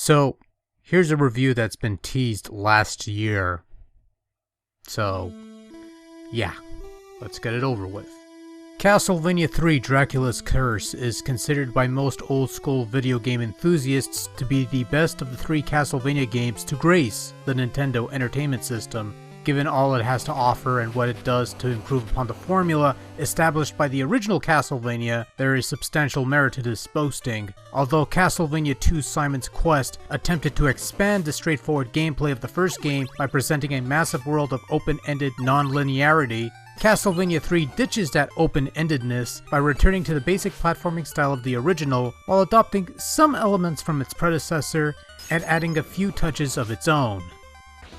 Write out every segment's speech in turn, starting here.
So, here's a review that's been teased last year. So, yeah, let's get it over with. Castlevania III Dracula's Curse is considered by most old-school video game enthusiasts to be the best of the three Castlevania games to grace the Nintendo Entertainment System, given all it has to offer and what it does to improve upon the formula established by the original Castlevania. There is substantial merit to this boasting. Although Castlevania II Simon's Quest attempted to expand the straightforward gameplay of the first game by presenting a massive world of open-ended non-linearity, Castlevania III ditches that open-endedness by returning to the basic platforming style of the original while adopting some elements from its predecessor and adding a few touches of its own.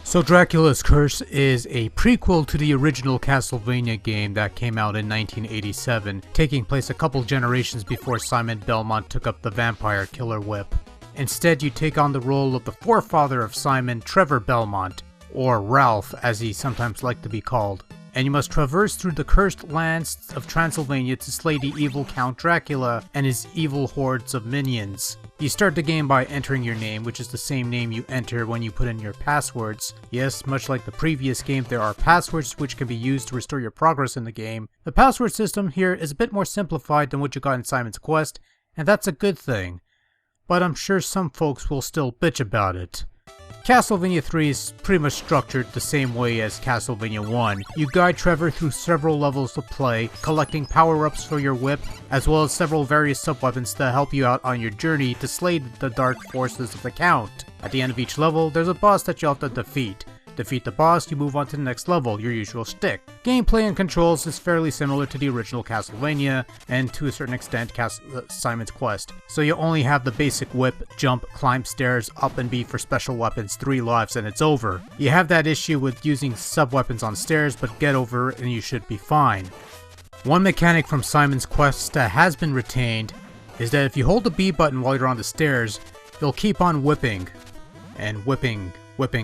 So Dracula's Curse is a prequel to the original Castlevania game that came out in 1987, taking place a couple generations before Simon Belmont took up the vampire killer whip. Instead, you take on the role of the forefather of Simon, Trevor Belmont, or Ralph as he sometimes liked to be called, and you must traverse through the cursed lands of Transylvania to slay the evil Count Dracula and his evil hordes of minions. You start the game by entering your name, which is the same name you enter when you put in your passwords. Yes, much like the previous game, there are passwords which can be used to restore your progress in the game. The password system here is a bit more simplified than what you got in Simon's Quest, and that's a good thing. But I'm sure some folks will still bitch about it. Castlevania III is pretty much structured the same way as Castlevania 1. You guide Trevor through several levels of play, collecting power-ups for your whip, as well as several various sub-weapons to help you out on your journey to slay the dark forces of the Count. At the end of each level, there's a boss that you have to defeat. Defeat the boss, you move on to the next level, your usual shtick. Gameplay and controls is fairly similar to the original Castlevania, and to a certain extent Simon's Quest. So you only have the basic whip, jump, climb stairs, up and B for special weapons, 3 lives, and it's over. You have that issue with using sub-weapons on stairs, but get over it and you should be fine. One mechanic from Simon's Quest that has been retained is that if you hold the B button while you're on the stairs, you'll keep on whipping, and whipping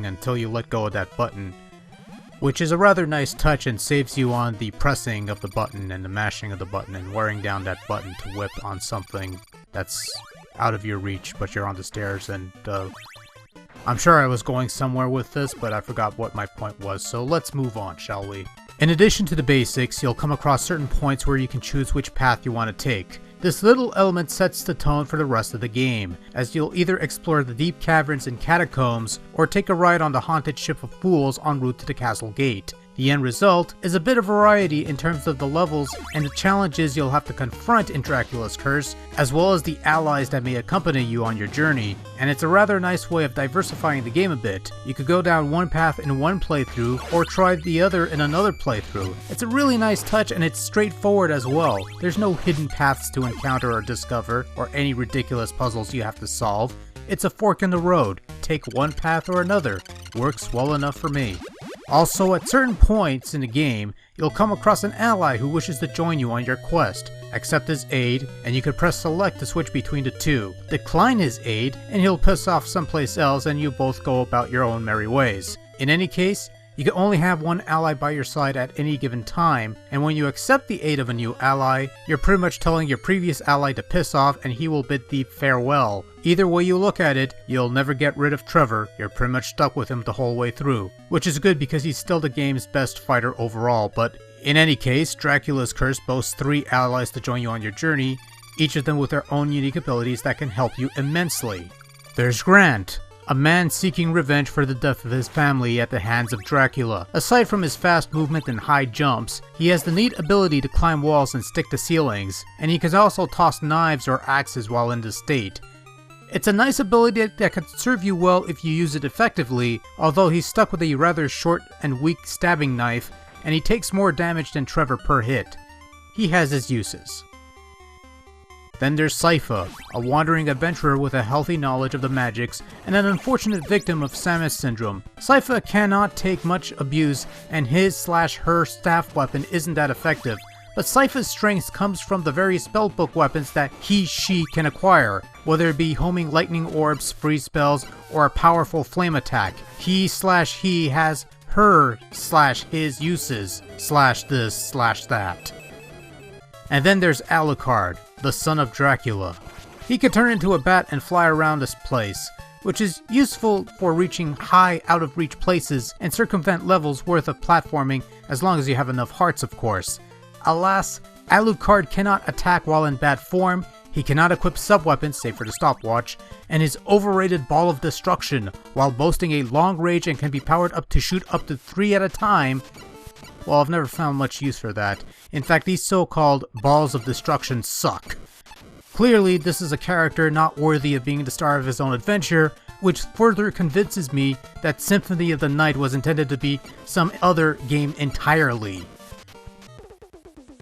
until you let go of that button, which is a rather nice touch and saves you on the pressing of the button and the mashing of the button and wearing down that button to whip on something that's out of your reach but you're on the stairs. And I'm sure I was going somewhere with this, but I forgot what my point was, so let's move on, shall we? In addition to the basics, you'll come across certain points where you can choose which path you want to take. This little element sets the tone for the rest of the game, as you'll either explore the deep caverns and catacombs, or take a ride on the haunted ship of fools en route to the castle gate. The end result is a bit of variety in terms of the levels and the challenges you'll have to confront in Dracula's Curse, as well as the allies that may accompany you on your journey, and it's a rather nice way of diversifying the game a bit. You could go down one path in one playthrough, or try the other in another playthrough. It's a really nice touch and it's straightforward as well. There's no hidden paths to encounter or discover, or any ridiculous puzzles you have to solve. It's a fork in the road. Take one path or another. Works well enough for me. Also, at certain points in the game, you'll come across an ally who wishes to join you on your quest. Accept his aid, and you can press select to switch between the two. Decline his aid, and he'll piss off someplace else and you both go about your own merry ways. In any case, you can only have one ally by your side at any given time, and when you accept the aid of a new ally, you're pretty much telling your previous ally to piss off and he will bid thee farewell. Either way you look at it, you'll never get rid of Trevor, you're pretty much stuck with him the whole way through. Which is good because he's still the game's best fighter overall, but in any case, Dracula's Curse boasts 3 allies to join you on your journey, each of them with their own unique abilities that can help you immensely. There's Grant, a man seeking revenge for the death of his family at the hands of Dracula. Aside from his fast movement and high jumps, he has the neat ability to climb walls and stick to ceilings, and he can also toss knives or axes while in this state. It's a nice ability that can serve you well if you use it effectively, although he's stuck with a rather short and weak stabbing knife, and he takes more damage than Trevor per hit. He has his uses. Then there's Sypha, a wandering adventurer with a healthy knowledge of the magics and an unfortunate victim of Samus syndrome. Sypha cannot take much abuse and his/her staff weapon isn't that effective, but Sypha's strength comes from the various spellbook weapons that she can acquire, whether it be homing lightning orbs, freeze spells, or a powerful flame attack. He/he has her/his uses, /this/that. And then there's Alucard, the son of Dracula. He can turn into a bat and fly around this place, which is useful for reaching high, out-of-reach places and circumvent levels worth of platforming as long as you have enough hearts, of course. Alas, Alucard cannot attack while in bad form, he cannot equip sub-weapons save for the stopwatch, and his overrated Ball of Destruction, while boasting a long range and can be powered up to shoot up to 3 at a time. Well, I've never found much use for that. In fact, these so-called Balls of Destruction suck. Clearly, this is a character not worthy of being the star of his own adventure, which further convinces me that Symphony of the Night was intended to be some other game entirely.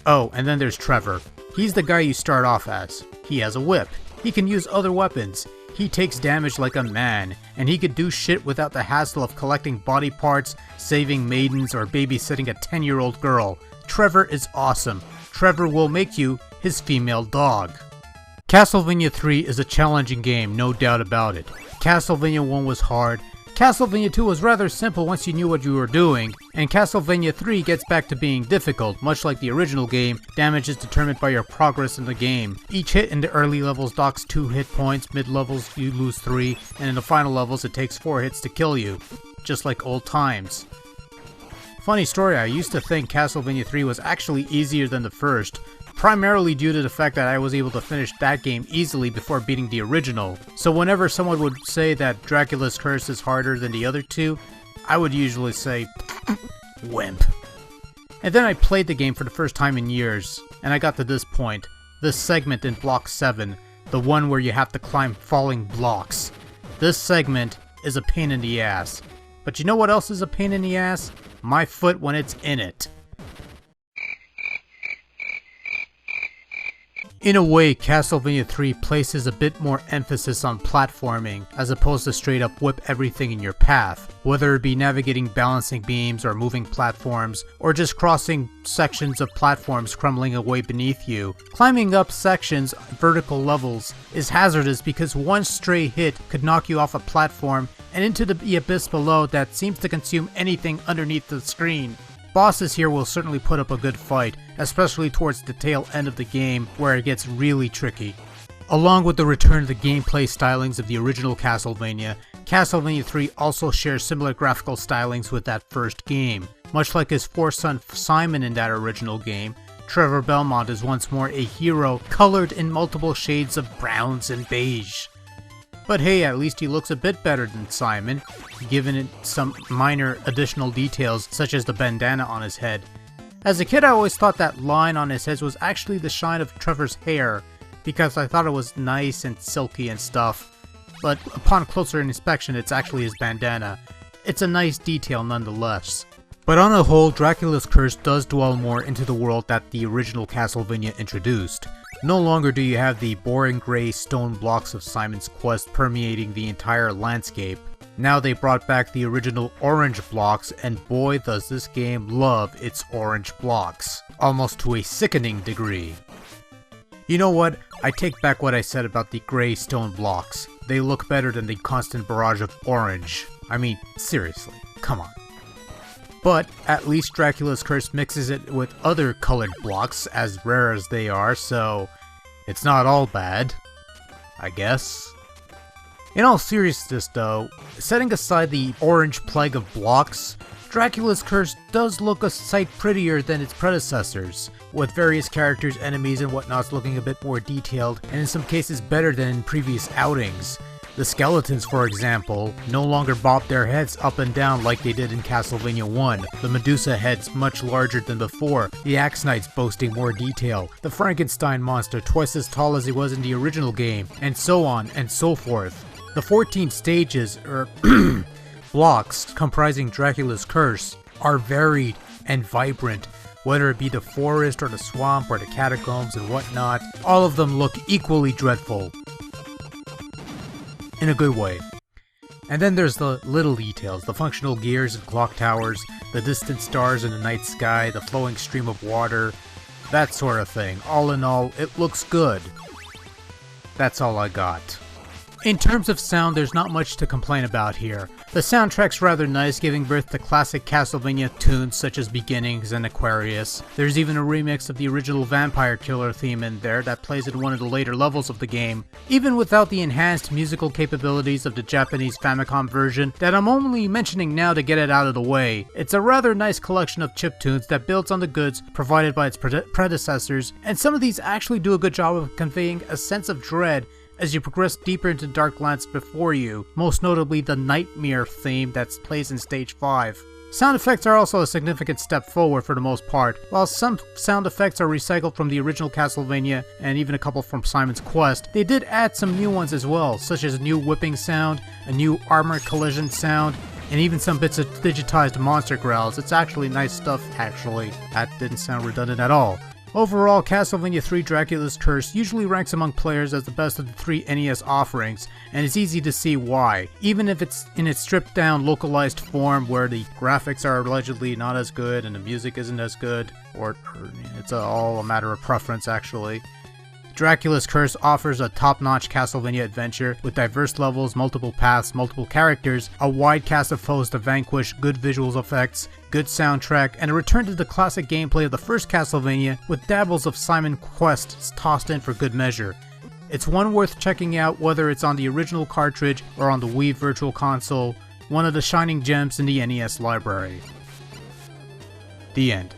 Oh, and then there's Trevor. He's the guy you start off as. He has a whip. He can use other weapons. He takes damage like a man, and he could do shit without the hassle of collecting body parts, saving maidens, or babysitting a 10-year-old girl. Trevor is awesome. Trevor will make you his female dog. Castlevania III is a challenging game, no doubt about it. Castlevania 1 was hard. Castlevania 2 was rather simple once you knew what you were doing, and Castlevania 3 gets back to being difficult. Much like the original game, damage is determined by your progress in the game. Each hit in the early levels docks 2 hit points, mid levels you lose 3, and in the final levels it takes 4 hits to kill you. Just like old times. Funny story, I used to think Castlevania 3 was actually easier than the first, primarily due to the fact that I was able to finish that game easily before beating the original. So whenever someone would say that Dracula's Curse is harder than the other two, I would usually say, wimp. And then I played the game for the first time in years, and I got to this point, this segment in Block 7, the one where you have to climb falling blocks. This segment is a pain in the ass. But you know what else is a pain in the ass? My foot when it's in it. In a way, Castlevania 3 places a bit more emphasis on platforming, as opposed to straight up whip everything in your path, whether it be navigating balancing beams or moving platforms, or just crossing sections of platforms crumbling away beneath you. Climbing up sections, vertical levels, is hazardous because one stray hit could knock you off a platform and into the abyss below that seems to consume anything underneath the screen. Bosses here will certainly put up a good fight, especially towards the tail end of the game where it gets really tricky. Along with the return of the gameplay stylings of the original Castlevania, Castlevania 3 also shares similar graphical stylings with that first game. Much like his four-son Simon in that original game, Trevor Belmont is once more a hero colored in multiple shades of browns and beige. But hey, at least he looks a bit better than Simon, given it some minor additional details such as the bandana on his head. As a kid, I always thought that line on his head was actually the shine of Trevor's hair, because I thought it was nice and silky and stuff, but upon closer inspection it's actually his bandana. It's a nice detail nonetheless. But on the whole, Dracula's Curse does dwell more into the world that the original Castlevania introduced. No longer do you have the boring gray stone blocks of Simon's Quest permeating the entire landscape. Now they brought back the original orange blocks, and boy does this game love its orange blocks. Almost to a sickening degree. You know what? I take back what I said about the gray stone blocks. They look better than the constant barrage of orange. I mean, seriously, come on. But at least Dracula's Curse mixes it with other colored blocks, as rare as they are, so it's not all bad, I guess. In all seriousness though, setting aside the orange plague of blocks, Dracula's Curse does look a sight prettier than its predecessors, with various characters, enemies, and whatnots looking a bit more detailed, and in some cases better than in previous outings. The skeletons, for example, no longer bob their heads up and down like they did in Castlevania 1, the Medusa heads much larger than before, the Axe Knights boasting more detail, the Frankenstein monster twice as tall as he was in the original game, and so on and so forth. The 14 stages, blocks comprising Dracula's Curse, are varied and vibrant, whether it be the forest or the swamp or the catacombs and whatnot, all of them look equally dreadful. In a good way. And then there's the little details, the functional gears and clock towers, the distant stars in the night sky, the flowing stream of water, that sort of thing. All in all, it looks good. That's all I got. In terms of sound, there's not much to complain about here. The soundtrack's rather nice, giving birth to classic Castlevania tunes such as Beginnings and Aquarius. There's even a remix of the original Vampire Killer theme in there that plays in one of the later levels of the game, even without the enhanced musical capabilities of the Japanese Famicom version that I'm only mentioning now to get it out of the way. It's a rather nice collection of chiptunes that builds on the goods provided by its predecessors, and some of these actually do a good job of conveying a sense of dread as you progress deeper into dark lands before you, most notably the Nightmare theme that plays in Stage 5. Sound effects are also a significant step forward for the most part. While some sound effects are recycled from the original Castlevania and even a couple from Simon's Quest, they did add some new ones as well, such as a new whipping sound, a new armor collision sound, and even some bits of digitized monster growls. It's actually nice stuff, actually. That didn't sound redundant at all. Overall, Castlevania III Dracula's Curse usually ranks among players as the best of the three NES offerings, and it's easy to see why. Even if it's in its stripped down, localized form where the graphics are allegedly not as good and the music isn't as good, or it's all a matter of preference actually. Dracula's Curse offers a top-notch Castlevania adventure with diverse levels, multiple paths, multiple characters, a wide cast of foes to vanquish, good visual effects, good soundtrack, and a return to the classic gameplay of the first Castlevania with dabbles of Simon's Quest tossed in for good measure. It's one worth checking out whether it's on the original cartridge or on the Wii Virtual Console, one of the shining gems in the NES library. The end.